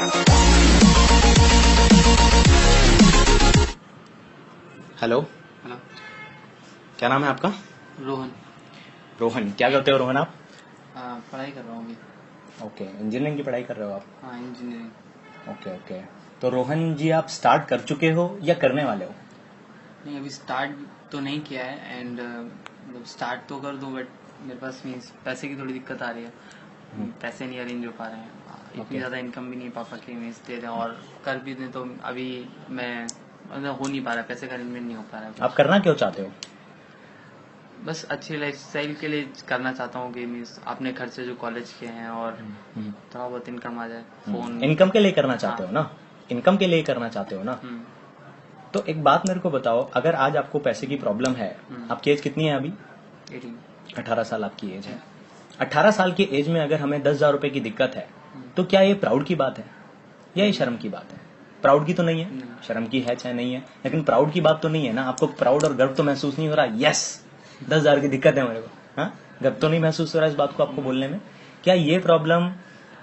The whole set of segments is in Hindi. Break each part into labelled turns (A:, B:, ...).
A: हेलो।
B: हेलो।
A: क्या नाम है आपका?
B: रोहन।
A: रोहन। क्या करते हो रोहन आप?
B: पढ़ाई कर रहा हूँ अभी।
A: ओके, इंजीनियरिंग की पढ़ाई कर रहे हो आप?
B: हाँ, इंजीनियरिंग।
A: Okay okay. तो रोहन जी आप स्टार्ट कर चुके हो या करने वाले हो?
B: नहीं, अभी स्टार्ट तो नहीं किया है एंड मतलब स्टार्ट तो कर दूँ बट मेरे पास मीन्स पैसे की थोड़ी दिक्कत आ रही है। पैसे नहीं अरेंज हो पा रहे हैं। इतनी
A: Okay.
B: ज़्यादा इनकम भी नहीं पापा की मीन्स दे रहे हैं और कर भी दें तो अभी मैं मतलब हो नहीं पा रहा, पैसे का अरेंजमेंट नहीं हो पा रहा है।
A: आप करना क्यों चाहते हो?
B: बस अच्छी लाइफस्टाइल के लिए करना चाहता हूँ कि मीन्स अपने खर्चे जो कॉलेज के हैं और थोड़ा बहुत इनकम आ जाए। फोन
A: इनकम के लिए करना चाहते हो ना? इनकम के लिए करना चाहते हो ना? तो एक बात मेरे को बताओ, अगर आज आपको पैसे की प्रॉब्लम है, आपकी एज कितनी है अभी? 18 साल आपकी एज है। 18 साल की एज में अगर हमें 10,000 रुपए की दिक्कत है तो क्या ये प्राउड की बात है या ये शर्म की बात है? प्राउड की तो नहीं है, शर्म की है चाहे नहीं है, लेकिन प्राउड की बात तो नहीं है ना। आपको प्राउड और गर्व तो महसूस नहीं हो रहा? यस, 10,000 की दिक्कत है मेरे को, हाँ, गर्व तो नहीं महसूस हो रहा इस बात को आपको बोलने में? क्या ये प्रॉब्लम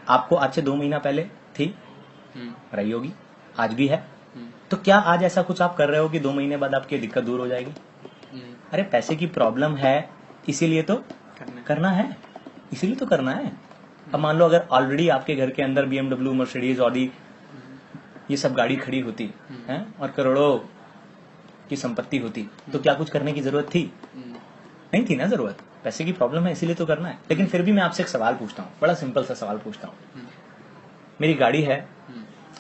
A: आपको आज से 2 महीना पहले थी, रही होगी, आज भी है? तो क्या आज ऐसा कुछ आप कर रहे हो कि 2 महीने बाद आपकी दिक्कत दूर हो जाएगी? अरे पैसे की प्रॉब्लम है इसीलिए तो करना है, इसीलिए तो करना है। अब मान लो अगर ऑलरेडी आपके घर के अंदर BMW, मर्सिडीज, ऑडी ये सब गाड़ी खड़ी होती है और करोड़ों की संपत्ति होती तो क्या कुछ करने की जरूरत थी? नहीं थी ना जरूरत। पैसे की प्रॉब्लम है इसीलिए तो करना है। लेकिन फिर भी मैं आपसे एक सवाल पूछता हूँ, बड़ा सिंपल सा सवाल पूछता हूँ। मेरी गाड़ी है,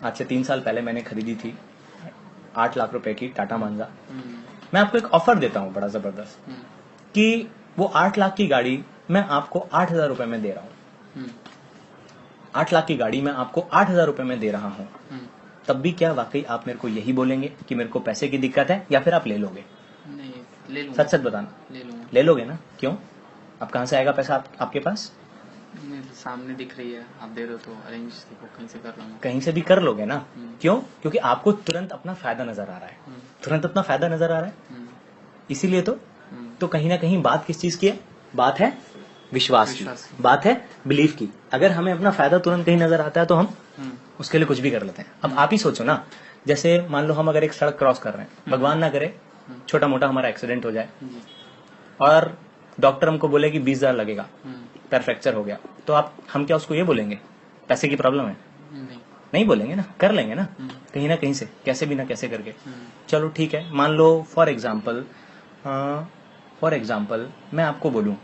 A: आज से 3 साल पहले मैंने खरीदी थी 8 लाख रुपए की टाटा मांजा। मैं आपको एक ऑफर देता हूँ बड़ा जबरदस्त कि वो 8 लाख की गाड़ी मैं आपको 8,000 रुपए में दे रहा हूँ। 8 लाख की गाड़ी मैं आपको 8,000 रुपए में दे रहा हूँ। तब भी क्या वाकई आप मेरे को यही बोलेंगे कि मेरे को पैसे की दिक्कत है, या फिर आप ले लोगे?
B: नहीं, ले लूंगा।
A: सच सच बताना।
B: ले लूंगा।
A: ले लोगे ना? क्यों? अब कहाँ से आएगा पैसा आपके पास?
B: सामने दिख रही है, आप दे रहे हो तो अरेंज देखो कहीं से कर लूंगा।
A: कहीं से भी कर लोगे ना? क्यों? क्योंकि आपको तुरंत अपना फायदा नजर आ रहा है। तुरंत अपना फायदा नजर आ रहा है, इसीलिए तो कहीं ना कहीं बात किस चीज की है? बात है विश्वास की, बात है बिलीफ की। अगर हमें अपना फायदा तुरंत कहीं नजर आता है तो हम उसके लिए कुछ भी कर लेते हैं। अब आप ही सोचो ना, जैसे मान लो हम अगर एक सड़क क्रॉस कर रहे हैं, भगवान ना करे छोटा मोटा हमारा एक्सीडेंट हो जाए और डॉक्टर हमको बोले कि 20,000 लगेगा, पैर फ्रैक्चर हो गया, तो हम क्या उसको ये बोलेंगे पैसे की प्रॉब्लम है? नहीं बोलेंगे ना, कर लेंगे ना कहीं ना कहीं से, कैसे भी ना कैसे करके। चलो ठीक है, मान लो फॉर एग्जाम्पल मैं आपको बोलूं,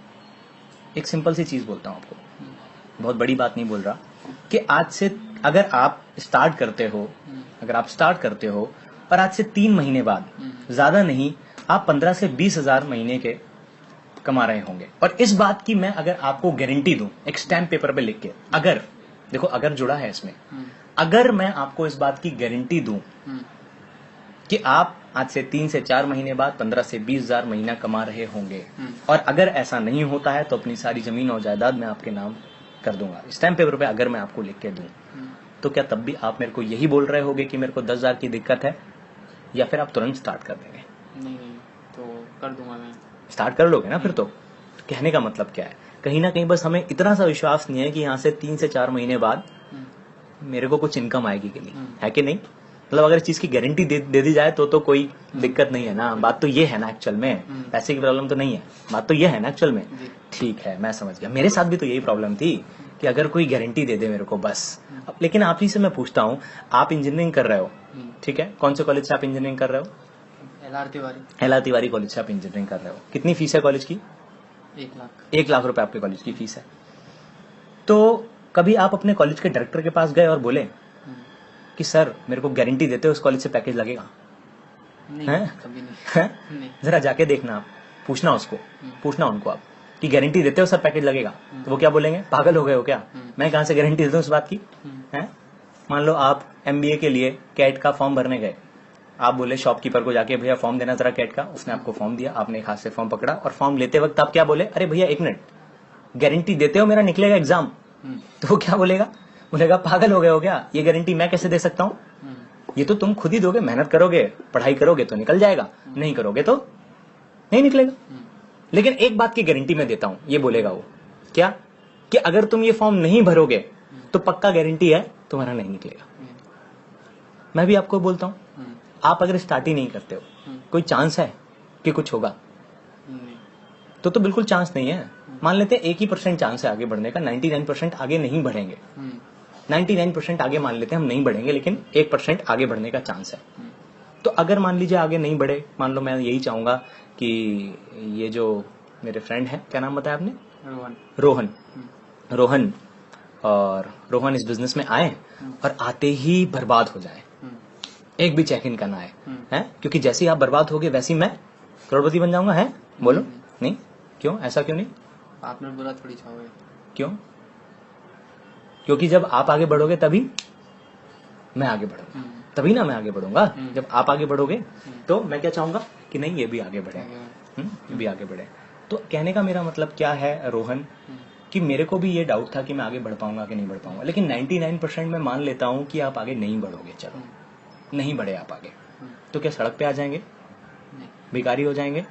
A: एक सिंपल सी चीज बोलता हूं आपको, बहुत बड़ी बात नहीं बोल रहा, कि आज से अगर आप स्टार्ट करते हो और आज से 3 महीने बाद, ज्यादा नहीं, आप 15 से 20,000 महीने के कमा रहे होंगे। और इस बात की मैं अगर आपको गारंटी दूं, एक स्टैम्प पेपर पे लिख के, अगर देखो अगर जुड़ा है इसमें, अगर मैं आपको इस बात की गारंटी दूं कि आप आज से 3 से 4 महीने बाद 15 से 20,000 महीना कमा रहे होंगे, और अगर ऐसा नहीं होता है तो अपनी सारी जमीन और जायदाद मैं आपके नाम कर दूंगा स्टैम्प पेपर पे, अगर मैं आपको लिख के दूं, तो क्या तब भी आप मेरे को यही बोल रहे होगे कि मेरे को 10,000 की दिक्कत है, या फिर आप तुरंत स्टार्ट कर देंगे?
B: नहीं, तो कर दूंगा मैं।
A: स्टार्ट कर लोगे ना फिर तो कहने का मतलब क्या है? कहीं ना कहीं बस हमें इतना सा विश्वास नहीं है कि यहाँ से 3 से 4 महीने बाद मेरे को कुछ इनकम आएगी कि नहीं, है कि नहीं? मतलब अगर इस चीज की गारंटी दे दी जाए तो कोई दिक्कत नहीं है ना। बात तो ये है ना एक्चुअल में, पैसे की प्रॉब्लम तो नहीं है, बात तो ये है ना एक्चुअल में। ठीक है, मैं समझ गया। मेरे साथ भी तो यही प्रॉब्लम थी कि अगर कोई गारंटी दे दे मेरे को बस। लेकिन आप ही से मैं पूछता हूँ, आप इंजीनियरिंग कर रहे हो, ठीक है, कौन से कॉलेज से आप इंजीनियरिंग कर रहे हो? LR तिवारी कॉलेज से आप इंजीनियरिंग कर रहे हो। कितनी फीस है कॉलेज की?
B: 1
A: लाख रुपए आपके कॉलेज की फीस है। तो कभी आप अपने कॉलेज के डायरेक्टर के पास गए और बोले कि सर मेरे को गारंटी देते हो इस कॉलेज से पैकेज लगेगा?
B: नहीं, कभी नहीं।
A: जरा जाके देखना, आप पूछना उसको, पूछना उनको आप कि गारंटी देते हो सर पैकेज लगेगा? तो वो क्या बोलेंगे, पागल हो गए हो क्या, मैं कहां से गारंटी देता हूँ इस बात की? है, मान लो आप MBA के लिए कैट का फॉर्म भरने गए, आप बोले शॉपकीपर को जाके भैया फॉर्म देना जरा कैट का, उसने आपको फॉर्म दिया, आपने एक हाथ से फॉर्म पकड़ा और फॉर्म लेते वक्त आप क्या बोले, अरे भैया 1 मिनट, गारंटी देते हो मेरा निकलेगा एग्जाम? तो वो क्या बोलेगा पागल हो गए हो क्या, ये गारंटी मैं कैसे दे सकता हूँ? ये तो तुम खुद ही दोगे, मेहनत करोगे, पढ़ाई करोगे तो निकल जाएगा, नहीं करोगे तो नहीं निकलेगा। लेकिन एक बात की गारंटी मैं देता हूं, ये बोलेगा वो, क्या, कि अगर तुम ये फॉर्म नहीं भरोगे तो पक्का गारंटी है तुम्हारा नहीं निकलेगा। मैं भी आपको बोलता हूँ, आप अगर स्टार्ट ही नहीं करते हो, कोई चांस है कि कुछ होगा? तो बिल्कुल चांस नहीं है। मान लेते हैं 1% चांस है आगे बढ़ने का, 99% आगे नहीं बढ़ेंगे। 99% आगे मान लेते हैं हम नहीं बढ़ेंगे, लेकिन 1% आगे बढ़ने का चांस है। तो अगर मान लीजिए आगे नहीं बढ़े, मान लो मैं यही चाहूंगा कि ये जो मेरे फ्रेंड है, क्या नाम बताया आपने? रोहन और रोहन इस बिजनेस में आए और आते ही बर्बाद हो जाए, एक भी चेक इन करना है, क्योंकि जैसे ही आप बर्बाद होगे वैसे ही मैं करोड़पति बन जाऊंगा। है बोलो नहीं? क्यों? ऐसा क्यों नहीं?
B: आपने बोला थोड़ी चाहोगे।
A: क्यों? क्योंकि जब आप आगे बढ़ोगे तभी मैं आगे बढ़ूंगा, तभी ना मैं आगे बढ़ूंगा। जब आप आगे बढ़ोगे तो मैं क्या चाहूंगा कि नहीं ये भी आगे बढ़े, ये भी आगे बढ़े। तो कहने का मेरा मतलब क्या है रोहन, कि मेरे को भी ये डाउट था कि मैं आगे बढ़ पाऊंगा कि नहीं बढ़ पाऊंगा, लेकिन 99% मैं मान लेता हूं कि आप आगे नहीं बढ़ोगे। चलो नहीं बढ़े आप आगे, तो क्या सड़क पे आ जाएंगे, भिखारी हो जाएंगे,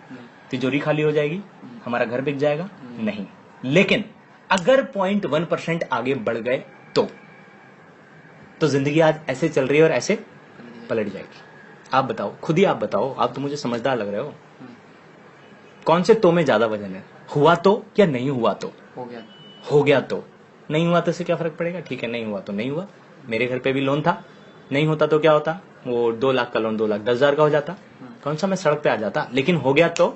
A: तिजोरी खाली हो जाएगी, हमारा घर बिक जाएगा? नहीं। लेकिन अगर 0.1% आगे बढ़ गए तो जिंदगी आज ऐसे चल रही है और ऐसे पलट जाएगी। आप बताओ, खुद ही आप बताओ, आप तो मुझे समझदार लग रहे हो, कौन से तो में ज्यादा वजन है? हुआ तो या नहीं हुआ तो? हो गया तो। नहीं हुआ तो से क्या फर्क पड़ेगा? ठीक है, नहीं हुआ तो नहीं हुआ। मेरे घर पे भी लोन था, नहीं होता तो क्या होता? वो 2 लाख का लोन 2,10,000 का हो जाता, कौन सा मैं सड़क पे आ जाता। लेकिन हो गया तो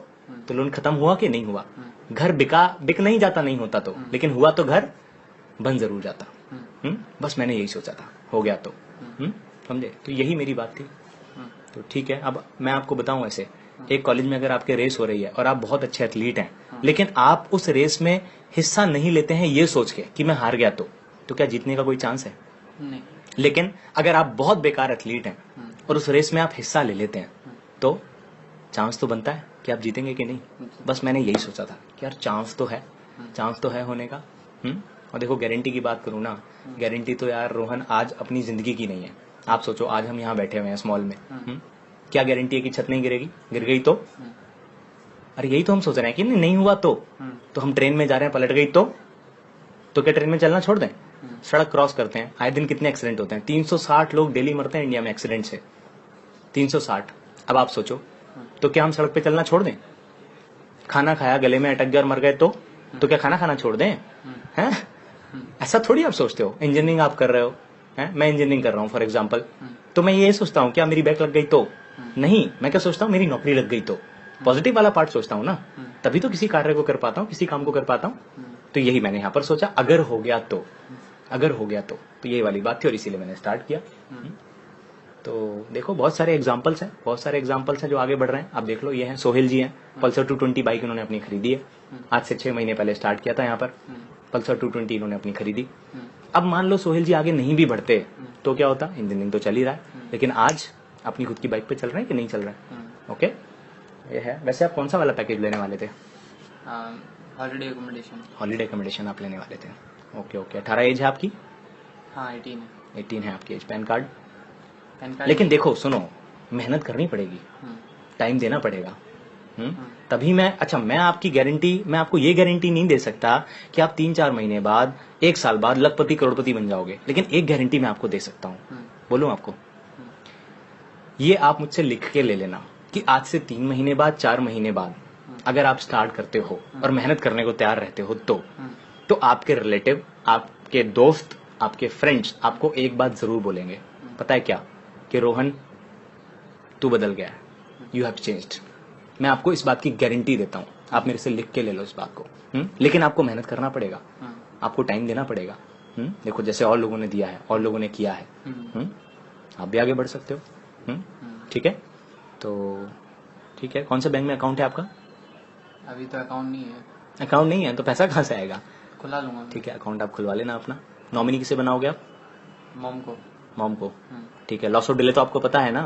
A: लोन खत्म हुआ कि नहीं हुआ? घर बिक नहीं जाता नहीं होता तो, लेकिन हुआ तो घर बन जरूर जाता। बस मैंने यही सोचा था, हो गया तो। समझे? तो यही मेरी बात थी। तो ठीक है, अब मैं आपको बताऊं, ऐसे एक कॉलेज में अगर आपके रेस हो रही है और आप बहुत अच्छे एथलीट हैं, लेकिन आप उस रेस में हिस्सा नहीं लेते हैं ये सोच के कि मैं हार गया तो क्या जीतने का कोई चांस है?
B: नहीं।
A: लेकिन अगर आप बहुत बेकार एथलीट हैं और उस रेस में आप हिस्सा ले लेते हैं तो चांस तो बनता है कि आप जीतेंगे कि नहीं। बस मैंने यही सोचा था कि यार चांस तो है होने का। और देखो गारंटी की बात करूं ना, गारंटी तो यार रोहन आज अपनी जिंदगी की नहीं है। आप सोचो, आज हम यहाँ बैठे हुए हैं इस मॉल में, क्या गारंटी है कि छत नहीं गिरेगी? गिर गई तो? अरे यही तो हम सोच रहे हैं कि नहीं हुआ तो हम ट्रेन में जा रहे हैं, पलट गई तो क्या ट्रेन में चलना छोड़ दें? सड़क क्रॉस करते हैं, आए दिन कितने एक्सीडेंट होते हैं? 360 लोग डेली मरते हैं इंडिया में एक्सीडेंट से, 360। अब आप सोचो, तो क्या हम सड़क पे चलना छोड़ दें? खाना खाया, गले में अटक गया और मर गए तो क्या खाना खाना छोड़ दें? हैं? ऐसा थोड़ी आप सोचते हो। इंजीनियरिंग आप कर रहे हो, हैं? मैं इंजीनियरिंग कर रहा हूँ फॉर एग्जाम्पल, तो मैं ये सोचता हूँ क्या मेरी बैक लग गई तो? नहीं, मैं क्या सोचता हूँ, मेरी नौकरी लग गई तो। पॉजिटिव वाला पार्ट सोचता हूँ ना, तभी तो किसी कार्य को कर पाता हूँ, किसी काम को कर पाता हूँ। तो यही मैंने यहाँ पर सोचा, अगर हो गया तो यही वाली बात थी और इसीलिए मैंने स्टार्ट किया। तो देखो बहुत सारे एग्जाम्पल्स हैं जो आगे बढ़ रहे हैं। आप देख लो, ये हैं सोहेल जी हैं, पल्सर 220 बाइक इन्होंने अपनी खरीदी है। आज से 6 महीने पहले स्टार्ट किया था यहाँ पर, पल्सर 220 इन्होंने अपनी खरीदी। अब मान लो सोहेल जी आगे नहीं भी बढ़ते तो क्या होता? इंजीनियरिंग तो चल ही रहा है, लेकिन आज अपनी खुद की बाइक पे चल रहे हैं कि नहीं चल रहा है? ओके, ये है। वैसे आप कौन सा वाला पैकेज लेने वाले थे?
B: हॉलीडे
A: एकोमोडेशन आप लेने वाले थे। ओके, 18 एज है आपकी?
B: हाँ,
A: 18 है आपकी एज। Pan card? लेकिन देखो सुनो, मेहनत करनी पड़ेगी, टाइम देना पड़ेगा। तभी मैं आपको ये गारंटी नहीं दे सकता कि आप 3-4 महीने बाद, 1 साल बाद लखपति करोड़पति बन जाओगे, लेकिन एक गारंटी मैं आपको दे सकता हूँ। बोलूं आपको? ये आप मुझसे लिख के ले लेना कि आज से 3 महीने बाद, 4 महीने बाद अगर आप स्टार्ट करते हो और मेहनत करने को तैयार रहते हो तो आपके रिलेटिव, आपके दोस्त, आपके फ्रेंड्स आपको एक बात जरूर बोलेंगे, पता है क्या? कि रोहन तू बदल गया है, यू हैव चेंज्ड। मैं आपको इस बात की गारंटी देता हूँ, आप मेरे से लिख के ले लो इस बात को। लेकिन आपको मेहनत करना पड़ेगा, आपको टाइम देना पड़ेगा। देखो जैसे और लोगों ने दिया है, और लोगों ने किया है, आप भी आगे बढ़ सकते हो। ठीक है, तो ठीक है। कौन से बैंक में अकाउंट है आपका?
B: अभी तो अकाउंट नहीं है।
A: तो पैसा कहाँ से आएगा?
B: खुला लूंगा।
A: ठीक है, अकाउंट आप खुलवा लेना अपना। नॉमिनी किसे बनाओगे आप? मॉम को। ठीक है। लॉस ऑफ डिले तो आपको पता है ना?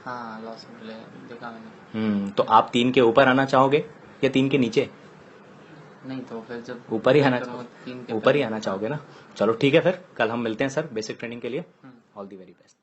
B: हाँ, लॉस ऑफ डिले देखा मैंने।
A: तो आप 3 के ऊपर आना चाहोगे या 3 के नीचे?
B: नहीं तो फिर जब
A: ऊपर ही आना चाहोगे ना? चलो ठीक है, फिर कल हम मिलते हैं सर बेसिक ट्रेनिंग के लिए। All the very best.